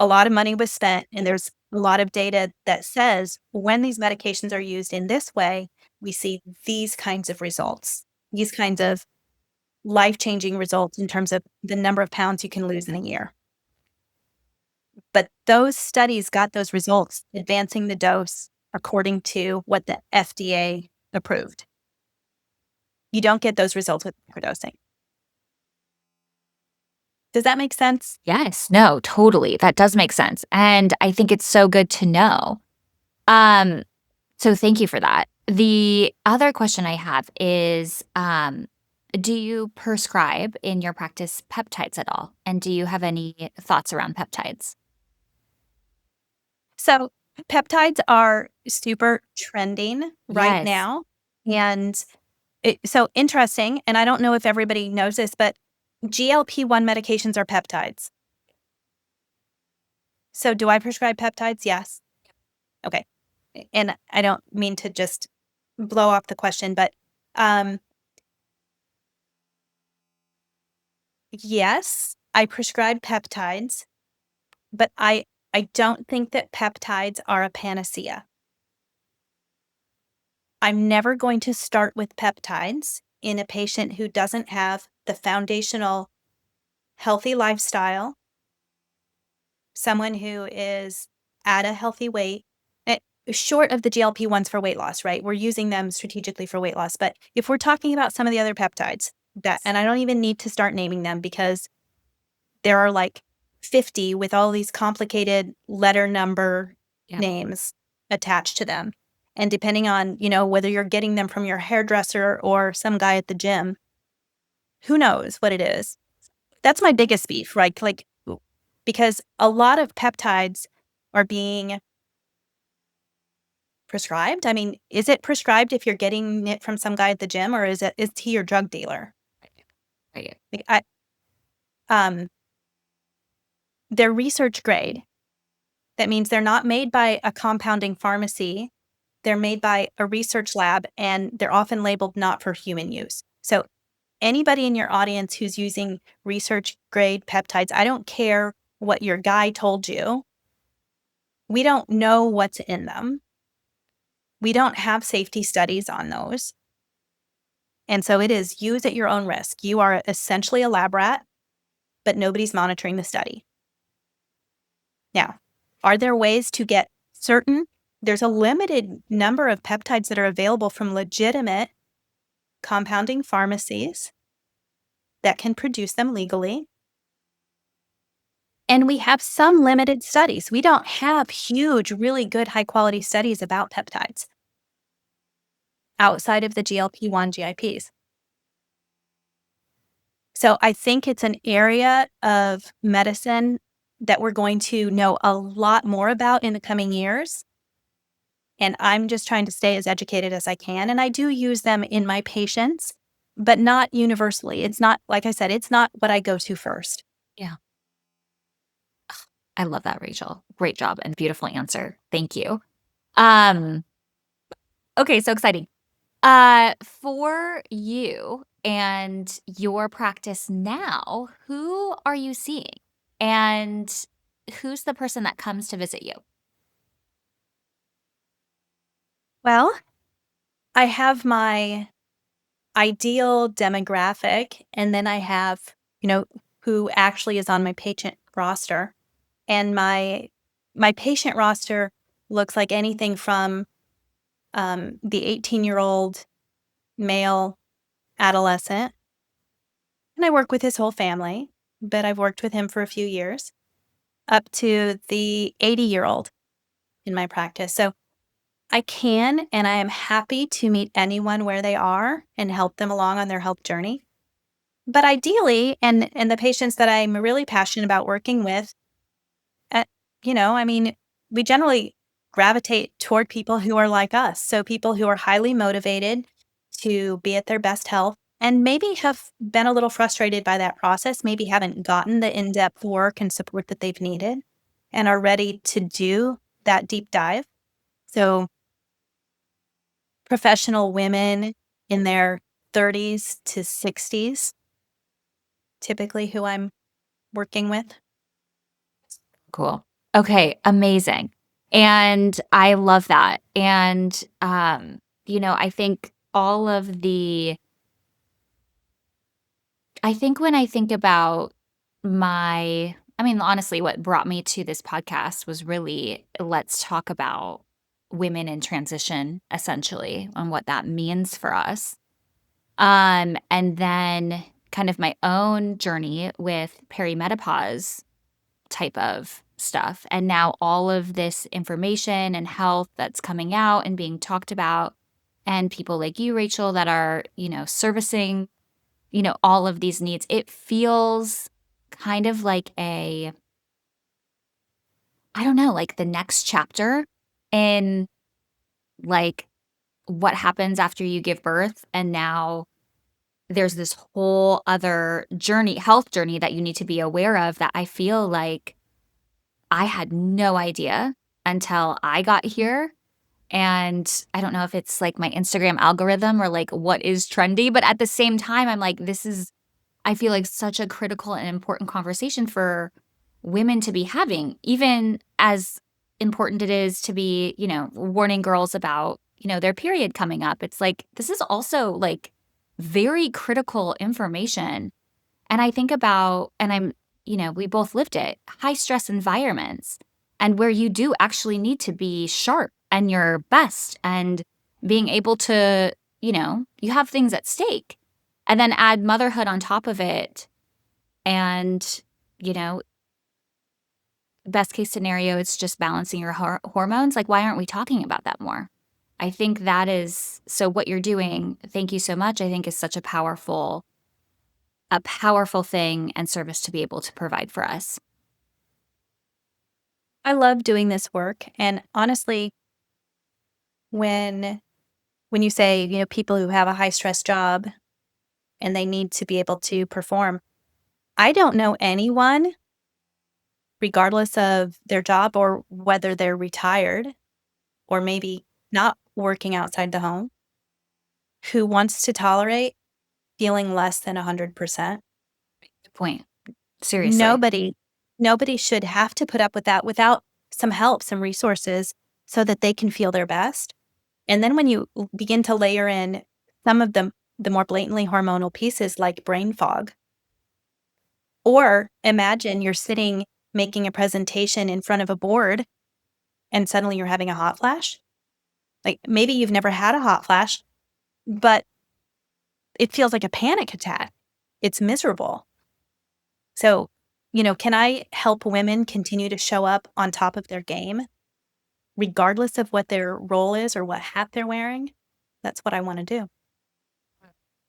a lot of money was spent, and there's a lot of data that says when these medications are used in this way, we see these kinds of results, these kinds of life-changing results in terms of the number of pounds you can lose in a year. But those studies got those results, advancing the dose according to what the FDA approved. You don't get those results with microdosing. Does that make sense? Yes. No, totally. That does make sense. And I think it's so good to know. So thank you for that. The other question I have is, do you prescribe in your practice peptides at all? And do you have any thoughts around peptides? So peptides are super trending right Yes. now. And so interesting, and I don't know if everybody knows this, but GLP-1 medications are peptides. So do I prescribe peptides? Yes. Okay. And I don't mean to just blow off the question, but yes, I prescribe peptides, but I don't think that peptides are a panacea. I'm never going to start with peptides in a patient who doesn't have the foundational healthy lifestyle, someone who is at a healthy weight, short of the GLP-1s for weight loss, right? We're using them strategically for weight loss. But if we're talking about some of the other peptides and I don't even need to start naming them because there are like 50 with all these complicated letter number Yeah. names attached to them. And depending on, whether you're getting them from your hairdresser or some guy at the gym, who knows what it is. That's my biggest beef, right? Like, because a lot of peptides are being prescribed. I mean, is it prescribed if you're getting it from some guy at the gym, or is he your drug dealer? Right. Like, they're research grade. That means they're not made by a compounding pharmacy. They're made by a research lab, and they're often labeled not for human use. So anybody in your audience who's using research grade peptides, I don't care what your guy told you. We don't know what's in them. We don't have safety studies on those. And so it is use at your own risk. You are essentially a lab rat, but nobody's monitoring the study. Now, are there ways to get certain? There's a limited number of peptides that are available from legitimate compounding pharmacies that can produce them legally. And we have some limited studies. We don't have huge, really good, high-quality studies about peptides outside of the GLP-1 GIPs. So I think it's an area of medicine that we're going to know a lot more about in the coming years. And I'm just trying to stay as educated as I can. And I do use them in my patients, but not universally. It's not, like I said, it's not what I go to first. Yeah. I love that, Rachel. Great job and beautiful answer. Thank you. Okay, so exciting. For you and your practice now, who are you seeing? And who's the person that comes to visit you? Well, I have my ideal demographic, and then I have, who actually is on my patient roster. And my patient roster looks like anything from the 18-year-old male adolescent, and I work with his whole family, but I've worked with him for a few years, up to the 80-year-old in my practice. So I can, and I am happy to meet anyone where they are and help them along on their health journey. But ideally, and the patients that I'm really passionate about working with, uh, we generally gravitate toward people who are like us. So people who are highly motivated to be at their best health and maybe have been a little frustrated by that process, maybe haven't gotten the in-depth work and support that they've needed and are ready to do that deep dive. So professional women in their 30s to 60s, typically who I'm working with. Cool. Okay, amazing. And I love that. And, I think I think when I think about honestly, what brought me to this podcast was really let's talk about women in transition, essentially, and what that means for us. And then kind of my own journey with perimenopause type of stuff. And now all of this information and health that's coming out and being talked about, and people like you, Rachel, that are, servicing, all of these needs. It feels kind of like I don't know, like the next chapter in like what happens after you give birth. And now there's this whole other journey, health journey that you need to be aware of that I feel like I had no idea until I got here. And I don't know if it's like my Instagram algorithm or like what is trendy, but at the same time, I'm like, I feel like such a critical and important conversation for women to be having, even as important it is to be, warning girls about, their period coming up. It's like, this is also like very critical information. And I think about, and we both lived it, high stress environments and where you do actually need to be sharp and your best and being able to, you have things at stake. And then add motherhood on top of it. And, best case scenario, it's just balancing your hormones. Like, why aren't we talking about that more? I think that is, so what you're doing, thank you so much, I think is such a powerful thing and service to be able to provide for us. I love doing this work. And honestly, when you say, people who have a high stress job and they need to be able to perform, I don't know anyone, regardless of their job or whether they're retired or maybe not working outside the home, who wants to tolerate feeling less than 100%. Good point. Seriously. Nobody should have to put up with that without some help, some resources so that they can feel their best. And then when you begin to layer in some of the more blatantly hormonal pieces like brain fog, or imagine you're sitting making a presentation in front of a board and suddenly you're having a hot flash. Like maybe you've never had a hot flash, but it feels like a panic attack. It's miserable. So, can I help women continue to show up on top of their game, regardless of what their role is or what hat they're wearing? That's what I want to do.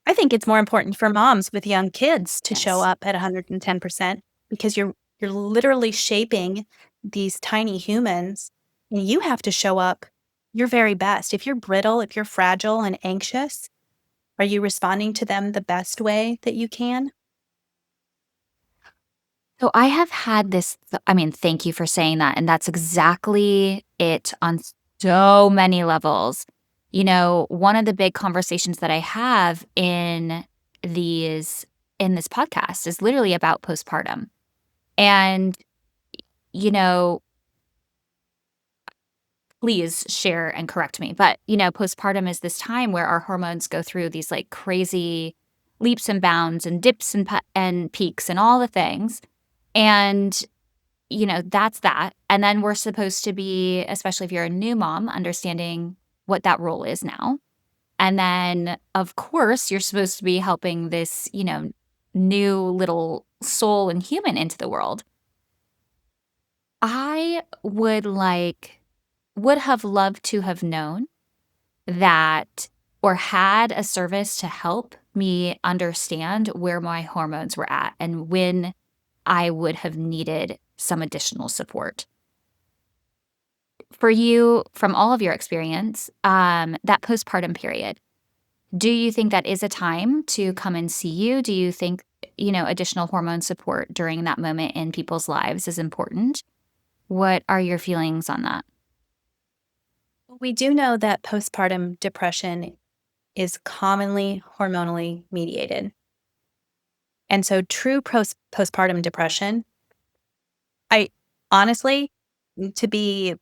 I think it's more important for moms with young kids to show Yes. up at 110% because you're literally shaping these tiny humans, and you have to show up your very best. If you're brittle, if you're fragile and anxious, are you responding to them the best way that you can? So I have had this, thank you for saying that. And that's exactly it on so many levels. One of the big conversations that I have in this podcast is literally about postpartum. And, you know, please share and correct me. But, postpartum is this time where our hormones go through these like crazy leaps and bounds and dips and peaks and all the things. And, that's that. And then we're supposed to be, especially if you're a new mom, understanding what that role is now. And then, of course, you're supposed to be helping this, new little soul and human into the world. I would have loved to have known that or had a service to help me understand where my hormones were at and when I would have needed some additional support. For you, from all of your experience, that postpartum period, do you think that is a time to come and see you? Do you think, additional hormone support during that moment in people's lives is important? What are your feelings on that? We do know that postpartum depression is commonly hormonally mediated. And so true postpartum depression, I honestly, to be,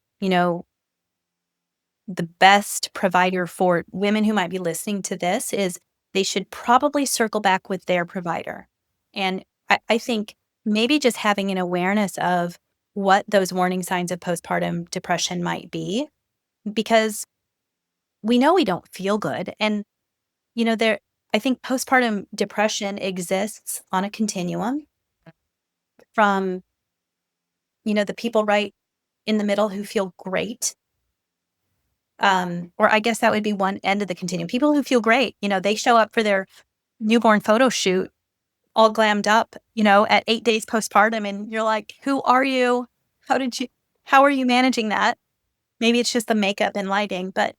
the best provider for women who might be listening to this is they should probably circle back with their provider. And I think maybe just having an awareness of what those warning signs of postpartum depression might be, because we know we don't feel good. And, I think postpartum depression exists on a continuum from, the people right in the middle who feel great. Or I guess that would be one end of the continuum. People who feel great, they show up for their newborn photo shoot all glammed up, at 8 days postpartum. And you're like, who are you? How are you managing that? Maybe it's just the makeup and lighting, but,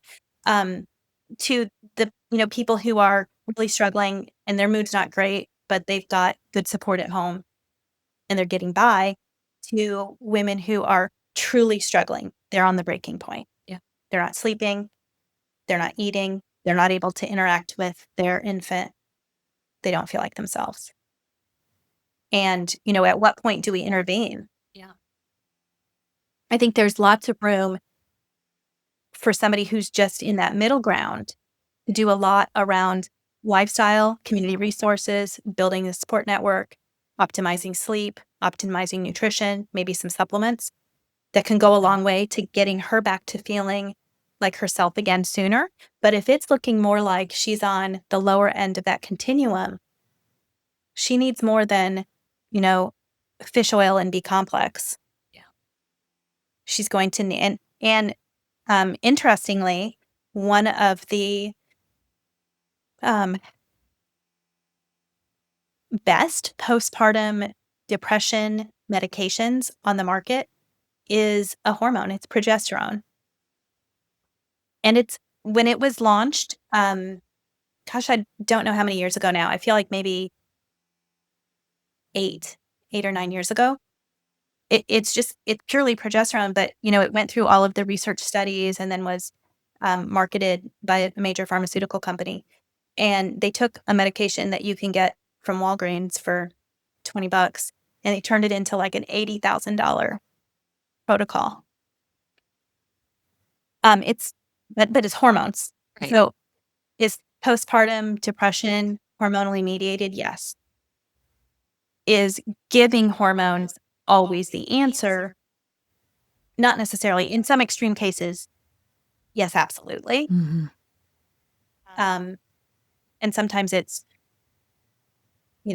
to the, people who are really struggling and their mood's not great, but they've got good support at home and they're getting by, to women who are truly struggling. They're on the breaking point. Yeah. They're not sleeping. They're not eating. They're not able to interact with their infant. They don't feel like themselves. And, at what point do we intervene? Yeah. I think there's lots of room for somebody who's just in that middle ground to do a lot around lifestyle, community resources, building a support network, optimizing sleep, optimizing nutrition, maybe some supplements that can go a long way to getting her back to feeling like herself again sooner. But if it's looking more like she's on the lower end of that continuum, she needs more than, fish oil and B complex. Yeah. she's going to need. And interestingly, one of the best postpartum depression medications on the market is a hormone. It's progesterone. And it's when it was launched, gosh, I don't know how many years ago now. I feel like maybe 8 or 9 years ago. It's purely progesterone, but, it went through all of the research studies and then was marketed by a major pharmaceutical company. And they took a medication that you can get from Walgreens for $20, and they turned it into like an $80,000 protocol. But it's hormones. Right. So is postpartum depression hormonally mediated? Yes. Is giving hormones always the answer? Not necessarily. In some extreme cases, yes, absolutely. Mm-hmm. And sometimes it's,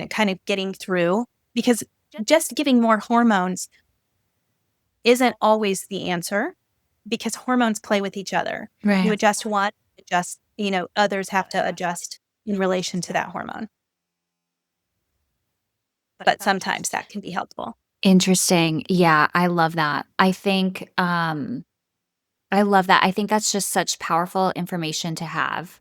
kind of getting through, because just giving more hormones isn't always the answer, because hormones play with each other. Right. You adjust one, others have to adjust in relation to that hormone. But sometimes that can be helpful. Interesting. Yeah, I love that. I think I love that. I think that's just such powerful information to have.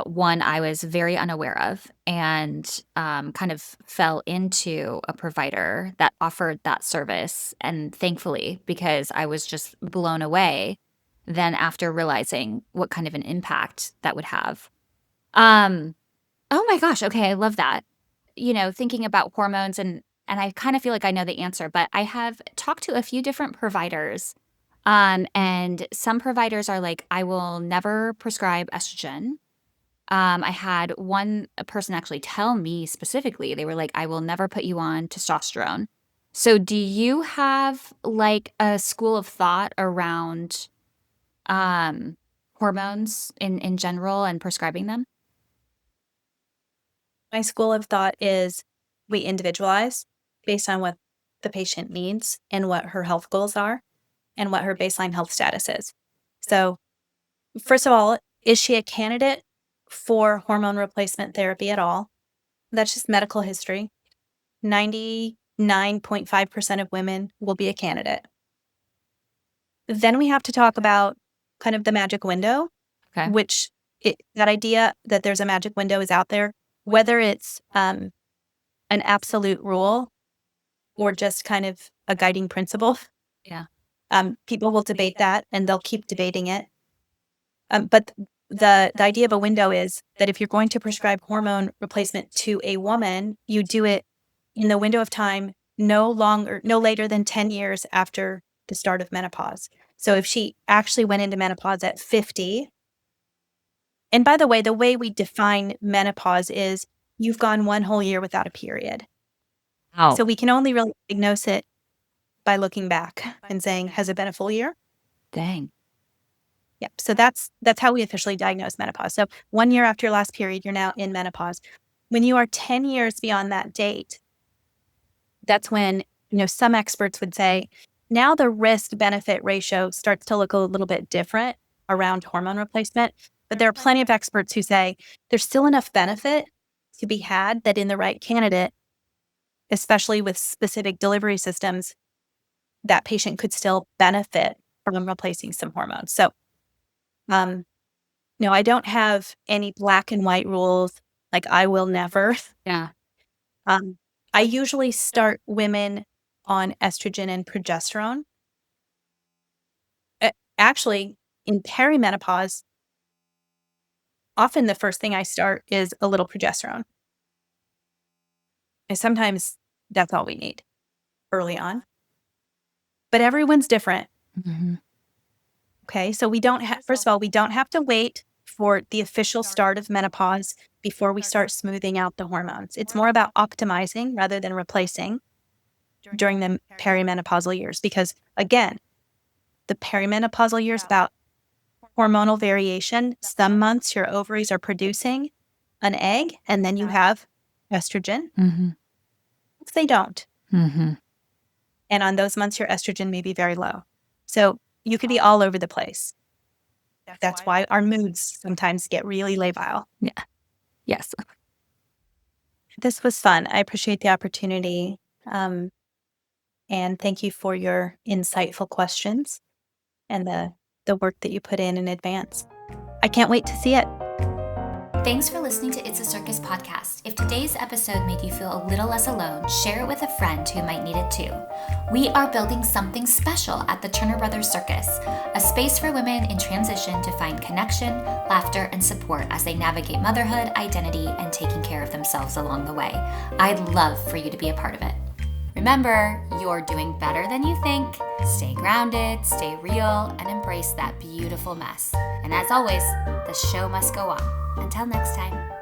One I was very unaware of, and kind of fell into a provider that offered that service. And thankfully, because I was just blown away then after realizing what kind of an impact that would have. Oh my gosh. Okay. I love that. Thinking about hormones, and I kind of feel like I know the answer, but I have talked to a few different providers. And some providers are like, I will never prescribe estrogen. I had a person actually tell me specifically, they were like, I will never put you on testosterone. So do you have like a school of thought around hormones in general and prescribing them? My school of thought is we individualize based on what the patient needs and what her health goals are and what her baseline health status is. So, first of all, is she a candidate for hormone replacement therapy at all? That's just medical history. 99.5% of women will be a candidate. Then we have to talk about kind of the magic window, Okay. which that idea that there's a magic window is out there, whether it's an absolute rule or just kind of a guiding principle. Yeah. People will debate that, and they'll keep debating it. But the idea of a window is that if you're going to prescribe hormone replacement to a woman, you do it in the window of time no later than 10 years after the start of menopause. So if she actually went into menopause at 50, and by the way we define menopause is you've gone one whole year without a period. Wow. So we can only really diagnose it by looking back and saying, has it been a full year? Dang. Yep. So that's how we officially diagnose menopause. So 1 year after your last period, you're now in menopause. When you are 10 years beyond that date, that's when, some experts would say, now the risk-benefit ratio starts to look a little bit different around hormone replacement. But there are plenty of experts who say there's still enough benefit to be had that in the right candidate, especially with specific delivery systems, that patient could still benefit from replacing some hormones. So, no, I don't have any black and white rules, like I will never. Yeah. I usually start women on estrogen and progesterone. Actually, in perimenopause, often the first thing I start is a little progesterone. And sometimes that's all we need early on. But everyone's different. Mm-hmm. Okay, so first of all, we don't have to wait for the official start of menopause before we start smoothing out the hormones. It's more about optimizing rather than replacing during the perimenopausal years. Because again, the perimenopausal years about hormonal variation. Some months your ovaries are producing an egg, and then you have estrogen. Mm-hmm. They don't. Mm-hmm. And on those months, your estrogen may be very low. So you could be all over the place. That's why our moods sometimes get really labile. Yeah. Yes. This was fun. I appreciate the opportunity. And thank you for your insightful questions and the work that you put in advance. I can't wait to see it. Thanks for listening to It's a Circus podcast. If today's episode made you feel a little less alone, share it with a friend who might need it too. We are building something special at the Turner Brothers Circus, a space for women in transition to find connection, laughter, and support as they navigate motherhood, identity, and taking care of themselves along the way. I'd love for you to be a part of it. Remember, you're doing better than you think. Stay grounded, stay real, and embrace that beautiful mess. And as always, the show must go on. Until next time.